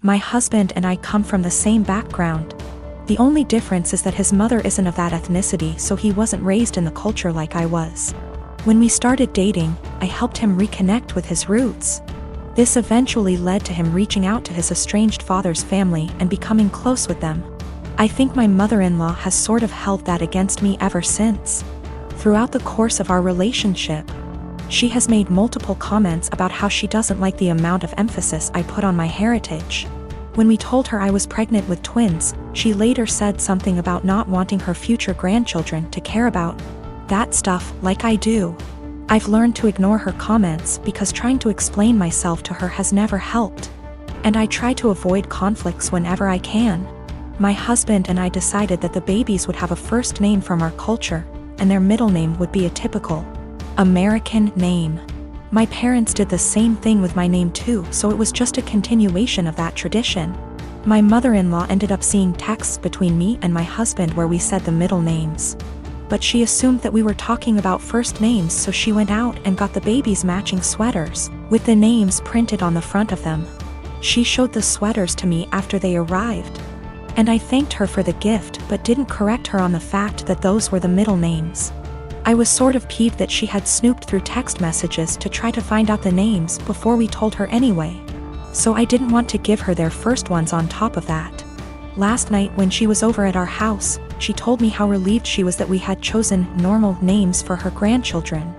My husband and I come from the same background. The only difference is that his mother isn't of that ethnicity, so he wasn't raised in the culture like I was. When we started dating, I helped him reconnect with his roots. This eventually led to him reaching out to his estranged father's family and becoming close with them. I think my mother-in-law has sort of held that against me ever since. Throughout the course of our relationship, she has made multiple comments about how she doesn't like the amount of emphasis I put on my heritage. When we told her I was pregnant with twins, she later said something about not wanting her future grandchildren to care about that stuff like I do. I've learned to ignore her comments because trying to explain myself to her has never helped. And I try to avoid conflicts whenever I can. My husband and I decided that the babies would have a first name from our culture, and their middle name would be a typical American name. My parents did the same thing with my name too, so it was just a continuation of that tradition. My mother-in-law ended up seeing texts between me and my husband where we said the middle names. But she assumed that we were talking about first names, so she went out and got the babies matching sweaters, with the names printed on the front of them. She showed the sweaters to me after they arrived. And I thanked her for the gift but didn't correct her on the fact that those were the middle names. I was sort of peeved that she had snooped through text messages to try to find out the names before we told her anyway. So I didn't want to give her their first ones on top of that. Last night when she was over at our house, she told me how relieved she was that we had chosen normal names for her grandchildren,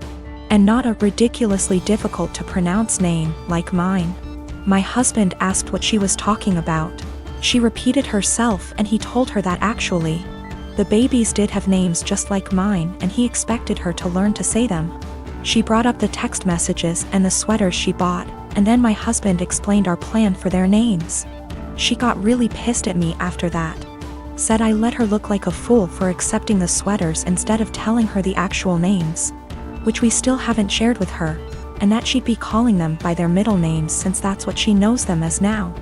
and not a ridiculously difficult to pronounce name like mine. My husband asked what she was talking about. She repeated herself and he told her that actually, the babies did have names just like mine and he expected her to learn to say them. She brought up the text messages and the sweaters she bought, and then my husband explained our plan for their names. She got really pissed at me after that. Said I let her look like a fool for accepting the sweaters instead of telling her the actual names, which we still haven't shared with her, and that she'd be calling them by their middle names since that's what she knows them as now.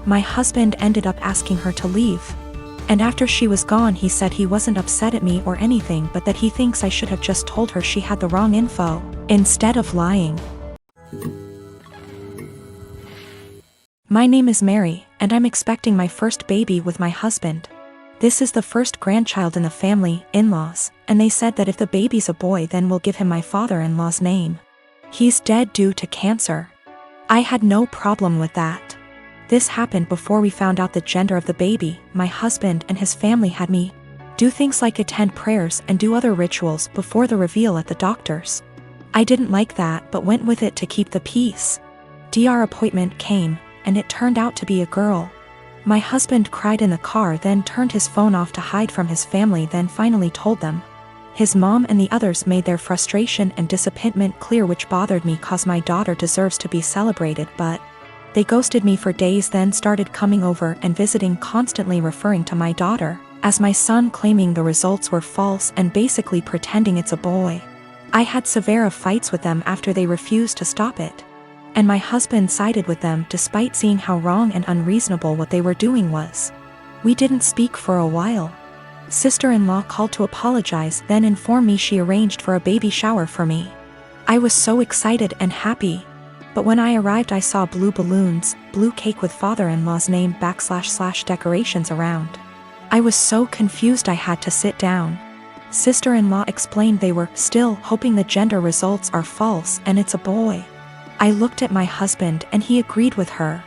My husband ended up asking her to leave. And after she was gone he said he wasn't upset at me or anything, but that he thinks I should have just told her she had the wrong info, instead of lying. My name is Mary, and I'm expecting my first baby with my husband. This is the first grandchild in the family, in-laws, and they said that if the baby's a boy then we'll give him my father-in-law's name. He's dead due to cancer. I had no problem with that. This happened before we found out the gender of the baby. My husband and his family had me do things like attend prayers and do other rituals before the reveal at the doctor's. I didn't like that but went with it to keep the peace. Dr. appointment came, and it turned out to be a girl. My husband cried in the car, then turned his phone off to hide from his family, then finally told them. His mom and the others made their frustration and disappointment clear, which bothered me cause my daughter deserves to be celebrated, but they ghosted me for days, then started coming over and visiting, constantly referring to my daughter as my son, claiming the results were false and basically pretending it's a boy. I had severe fights with them after they refused to stop it. And my husband sided with them despite seeing how wrong and unreasonable what they were doing was. We didn't speak for a while. Sister-in-law called to apologize, then informed me she arranged for a baby shower for me. I was so excited and happy. But when I arrived I saw blue balloons, blue cake with father-in-law's name / decorations around. I was so confused I had to sit down. Sister-in-law explained they were still hoping the gender results are false and it's a boy. I looked at my husband and he agreed with her.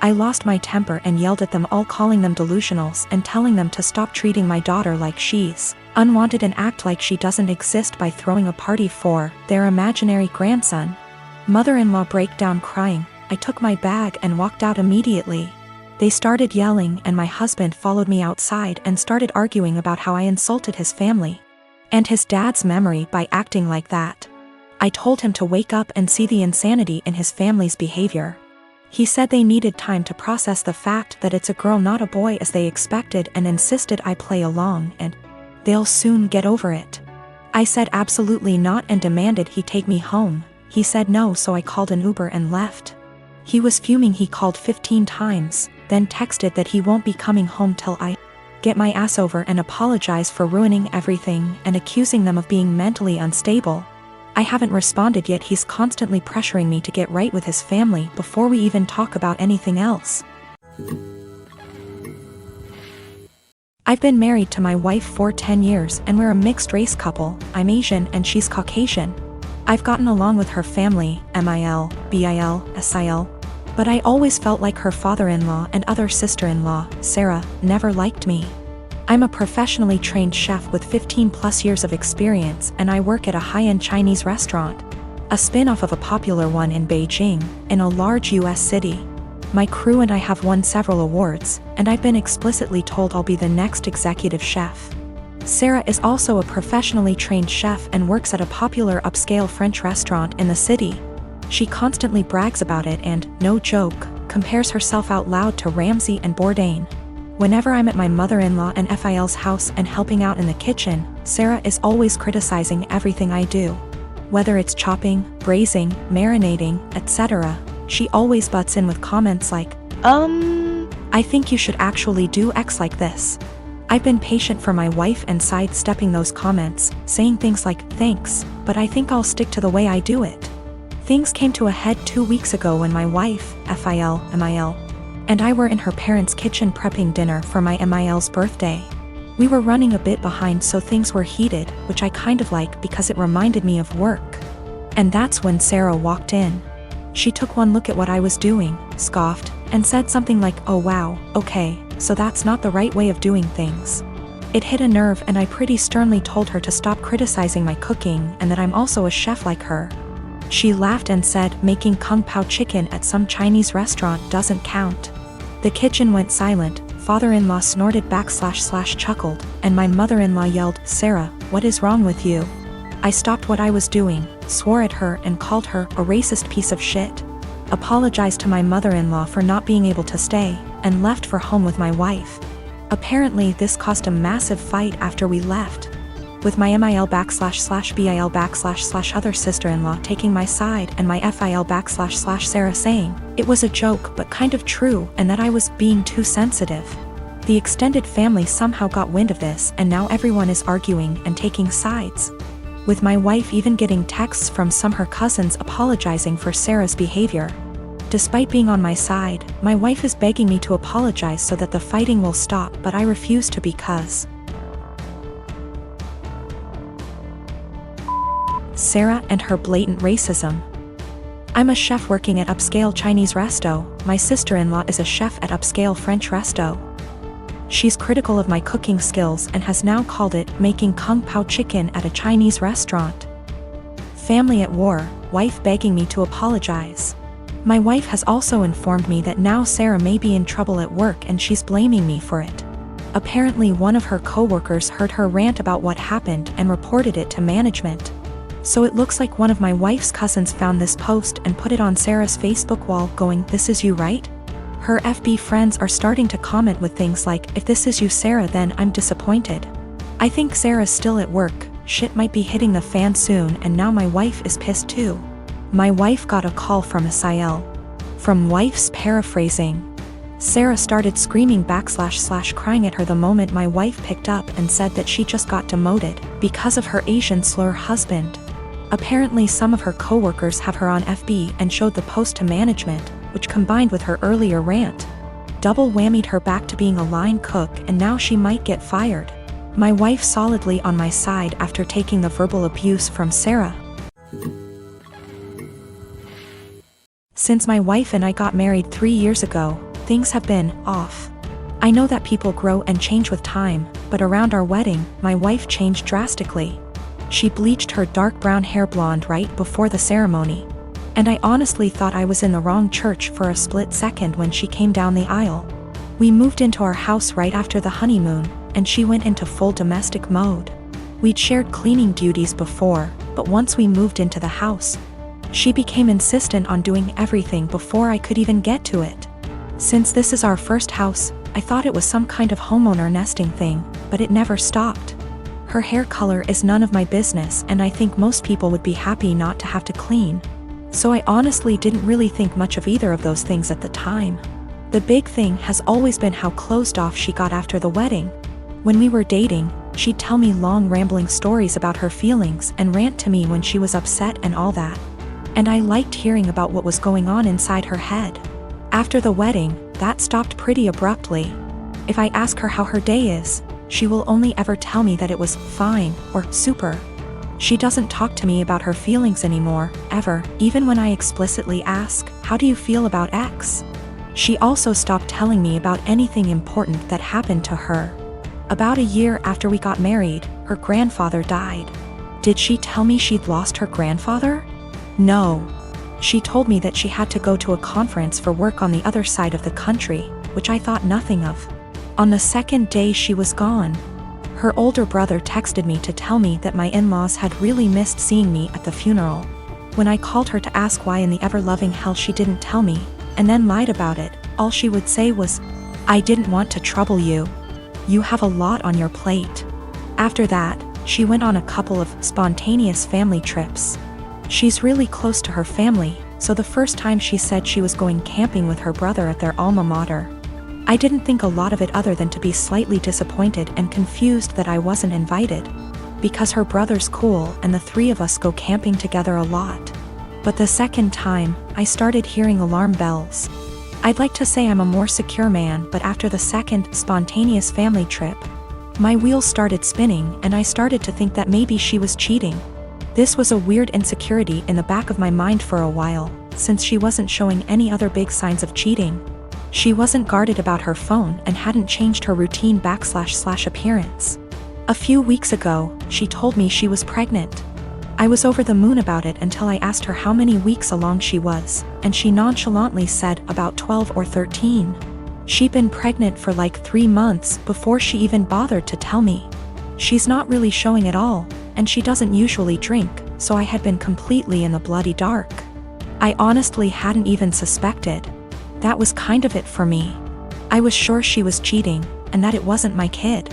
I lost my temper and yelled at them all, calling them delusionals and telling them to stop treating my daughter like she's unwanted and act like she doesn't exist by throwing a party for their imaginary grandson. Mother-in-law broke down crying. I took my bag and walked out immediately. They started yelling and my husband followed me outside and started arguing about how I insulted his family and his dad's memory by acting like that. I told him to wake up and see the insanity in his family's behavior. He said they needed time to process the fact that it's a girl not a boy as they expected, and insisted I play along and they'll soon get over it. I said absolutely not and demanded he take me home. He said no, so I called an Uber and left. He was fuming. He called 15 times, then texted that he won't be coming home till I get my ass over and apologize for ruining everything and accusing them of being mentally unstable. I haven't responded yet. He's constantly pressuring me to get right with his family before we even talk about anything else. I've been married to my wife for 10 years and we're a mixed race couple. I'm Asian and she's Caucasian. I've gotten along with her family, MIL, BIL, SIL. But I always felt like her father-in-law and other sister-in-law, Sarah, never liked me. I'm a professionally trained chef with 15 plus years of experience and I work at a high-end Chinese restaurant, a spin-off of a popular one in Beijing, in a large US city. My crew and I have won several awards, and I've been explicitly told I'll be the next executive chef. Sarah is also a professionally trained chef and works at a popular upscale French restaurant in the city. She constantly brags about it and, no joke, compares herself out loud to Ramsay and Bourdain. Whenever I'm at my mother-in-law and FIL's house and helping out in the kitchen, Sarah is always criticizing everything I do. Whether it's chopping, braising, marinating, etc., she always butts in with comments like, I think you should actually do X like this. I've been patient for my wife and sidestepping those comments, saying things like, thanks, but I think I'll stick to the way I do it. Things came to a head 2 weeks ago when my wife, FIL, MIL, and I were in her parents' kitchen prepping dinner for my MIL's birthday. We were running a bit behind so things were heated, which I kind of like because it reminded me of work. And that's when Sarah walked in. She took one look at what I was doing, scoffed, and said something like, oh wow, okay, so that's not the right way of doing things. It hit a nerve and I pretty sternly told her to stop criticizing my cooking and that I'm also a chef like her. She laughed and said making Kung Pao chicken at some Chinese restaurant doesn't count. The kitchen went silent, father-in-law snorted / chuckled, and my mother-in-law yelled, Sarah, what is wrong with you? I stopped what I was doing, swore at her and called her a racist piece of shit, apologized to my mother-in-law for not being able to stay, and left for home with my wife. Apparently this caused a massive fight after we left, with my MIL / BIL / other sister-in-law taking my side and my FIL / Sarah saying, it was a joke but kind of true and that I was being too sensitive. The extended family somehow got wind of this and now everyone is arguing and taking sides, with my wife even getting texts from some her cousins apologizing for Sarah's behavior. Despite being on my side, my wife is begging me to apologize so that the fighting will stop, but I refuse to because Sarah and her blatant racism. I'm a chef working at upscale Chinese resto, my sister-in-law is a chef at upscale French resto. She's critical of my cooking skills and has now called it making Kung Pao chicken at a Chinese restaurant. Family at war, wife begging me to apologize. My wife has also informed me that now Sarah may be in trouble at work and she's blaming me for it. Apparently one of her co-workers heard her rant about what happened and reported it to management. So it looks like one of my wife's cousins found this post and put it on Sarah's Facebook wall going, this is you, right? Her FB friends are starting to comment with things like, if this is you Sarah then I'm disappointed. I think Sarah's still at work, shit might be hitting the fan soon and now my wife is pissed too. My wife got a call from a SIL. From wife's paraphrasing. Sarah started screaming / crying at her the moment my wife picked up and said that she just got demoted because of her Asian slur husband. Apparently some of her co-workers have her on FB and showed the post to management, which combined with her earlier rant, double whammied her back to being a line cook and now she might get fired. My wife solidly on my side after taking the verbal abuse from Sarah. Since my wife and I got married 3 years ago, things have been off. I know that people grow and change with time, but around our wedding, my wife changed drastically. She bleached her dark brown hair blonde right before the ceremony. And I honestly thought I was in the wrong church for a split second when she came down the aisle. We moved into our house right after the honeymoon, and she went into full domestic mode. We'd shared cleaning duties before, but once we moved into the house, she became insistent on doing everything before I could even get to it. Since this is our first house, I thought it was some kind of homeowner nesting thing, but it never stopped. Her hair color is none of my business and I think most people would be happy not to have to clean. So I honestly didn't really think much of either of those things at the time. The big thing has always been how closed off she got after the wedding. When we were dating, she'd tell me long rambling stories about her feelings and rant to me when she was upset and all that. And I liked hearing about what was going on inside her head. After the wedding, that stopped pretty abruptly. If I ask her how her day is, she will only ever tell me that it was fine or super. She doesn't talk to me about her feelings anymore, ever, even when I explicitly ask, "How do you feel about X?" She also stopped telling me about anything important that happened to her. About a year after we got married, her grandfather died. Did she tell me she'd lost her grandfather? No. She told me that she had to go to a conference for work on the other side of the country, which I thought nothing of. On the second day she was gone. Her older brother texted me to tell me that my in-laws had really missed seeing me at the funeral. When I called her to ask why in the ever-loving hell she didn't tell me, and then lied about it, all she would say was, "I didn't want to trouble you. You have a lot on your plate." After that, she went on a couple of spontaneous family trips. She's really close to her family, so the first time she said she was going camping with her brother at their alma mater. I didn't think a lot of it other than to be slightly disappointed and confused that I wasn't invited. Because her brother's cool and the three of us go camping together a lot. But the second time, I started hearing alarm bells. I'd like to say I'm a more secure man, but after the second spontaneous family trip, my wheels started spinning and I started to think that maybe she was cheating. This was a weird insecurity in the back of my mind for a while, since she wasn't showing any other big signs of cheating. She wasn't guarded about her phone and hadn't changed her routine / appearance. A few weeks ago, she told me she was pregnant. I was over the moon about it until I asked her how many weeks along she was, and she nonchalantly said about 12 or 13. She'd been pregnant for like 3 months before she even bothered to tell me. She's not really showing at all, and she doesn't usually drink, so I had been completely in the bloody dark. I honestly hadn't even suspected. That was kind of it for me. I was sure she was cheating, and that it wasn't my kid.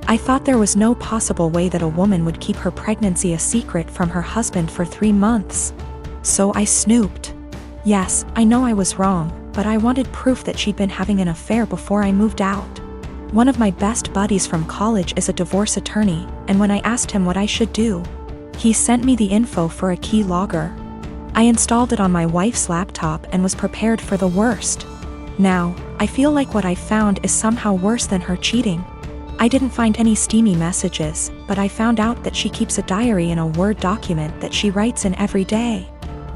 I thought there was no possible way that a woman would keep her pregnancy a secret from her husband for 3 months. So I snooped. Yes, I know I was wrong, but I wanted proof that she'd been having an affair before I moved out. One of my best buddies from college is a divorce attorney, and when I asked him what I should do, he sent me the info for a key logger. I installed it on my wife's laptop and was prepared for the worst. Now, I feel like what I found is somehow worse than her cheating. I didn't find any steamy messages, but I found out that she keeps a diary in a Word document that she writes in every day.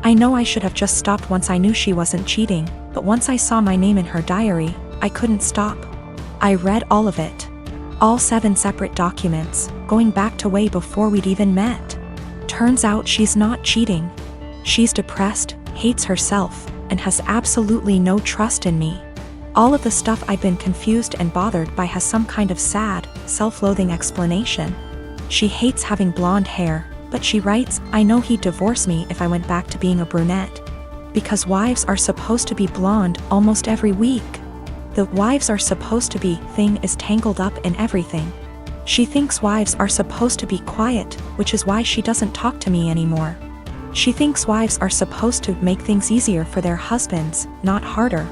I know I should have just stopped once I knew she wasn't cheating, but once I saw my name in her diary, I couldn't stop. I read all of it. All 7 separate documents, going back to way before we'd even met. Turns out she's not cheating. She's depressed, hates herself, and has absolutely no trust in me. All of the stuff I've been confused and bothered by has some kind of sad, self-loathing explanation. She hates having blonde hair, but she writes, "I know he'd divorce me if I went back to being a brunette." Because wives are supposed to be blonde almost every week. The "wives are supposed to be" thing is tangled up in everything. She thinks wives are supposed to be quiet, which is why she doesn't talk to me anymore. She thinks wives are supposed to make things easier for their husbands, not harder.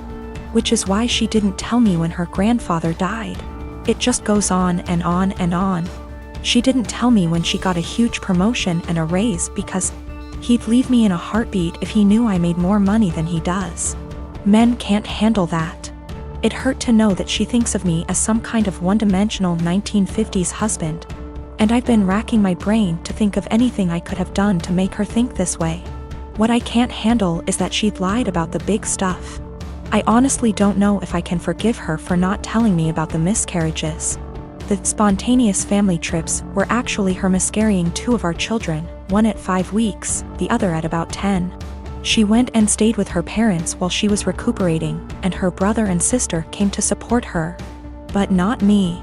Which is why she didn't tell me when her grandfather died. It just goes on and on and on. She didn't tell me when she got a huge promotion and a raise because he'd leave me in a heartbeat if he knew I made more money than he does. Men can't handle that. It hurt to know that she thinks of me as some kind of one-dimensional 1950s husband. And I've been racking my brain to think of anything I could have done to make her think this way. What I can't handle is that she'd lied about the big stuff. I honestly don't know if I can forgive her for not telling me about the miscarriages. The spontaneous family trips were actually her miscarrying 2 of our children, one at 5 weeks, the other at about 10. She went and stayed with her parents while she was recuperating, and her brother and sister came to support her. But not me.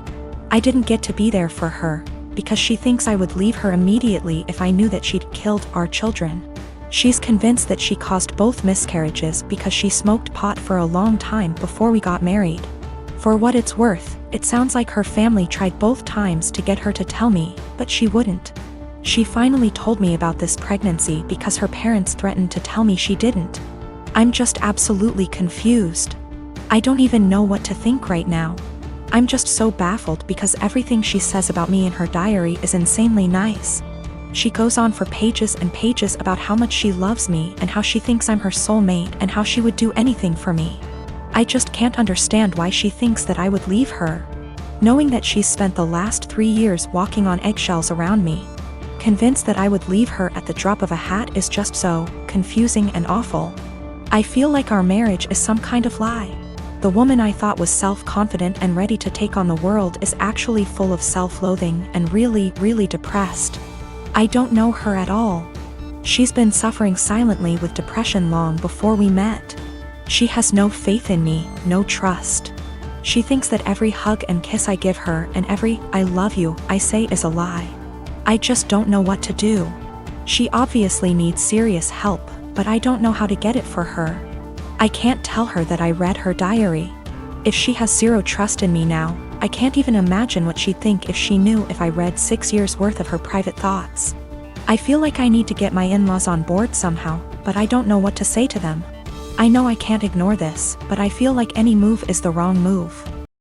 I didn't get to be there for her, because she thinks I would leave her immediately if I knew that she'd killed our children. She's convinced that she caused both miscarriages because she smoked pot for a long time before we got married. For what it's worth, it sounds like her family tried both times to get her to tell me, but she wouldn't. She finally told me about this pregnancy because her parents threatened to tell me she didn't. I'm just absolutely confused. I don't even know what to think right now. I'm just so baffled because everything she says about me in her diary is insanely nice. She goes on for pages and pages about how much she loves me and how she thinks I'm her soulmate and how she would do anything for me. I just can't understand why she thinks that I would leave her. knowing that she's spent the last 3 years walking on eggshells around me. Convinced that I would leave her at the drop of a hat is just so confusing and awful. I feel like our marriage is some kind of lie. The woman I thought was self-confident and ready to take on the world is actually full of self-loathing and really, really depressed. I don't know her at all. She's been suffering silently with depression long before we met. She has no faith in me, no trust. She thinks that every hug and kiss I give her and every "I love you" I say is a lie. I just don't know what to do. She obviously needs serious help, but I don't know how to get it for her. I can't tell her that I read her diary. If she has zero trust in me now, I can't even imagine what she'd think if she knew if I read 6 years worth of her private thoughts. I feel like I need to get my in-laws on board somehow, but I don't know what to say to them. I know I can't ignore this, but I feel like any move is the wrong move.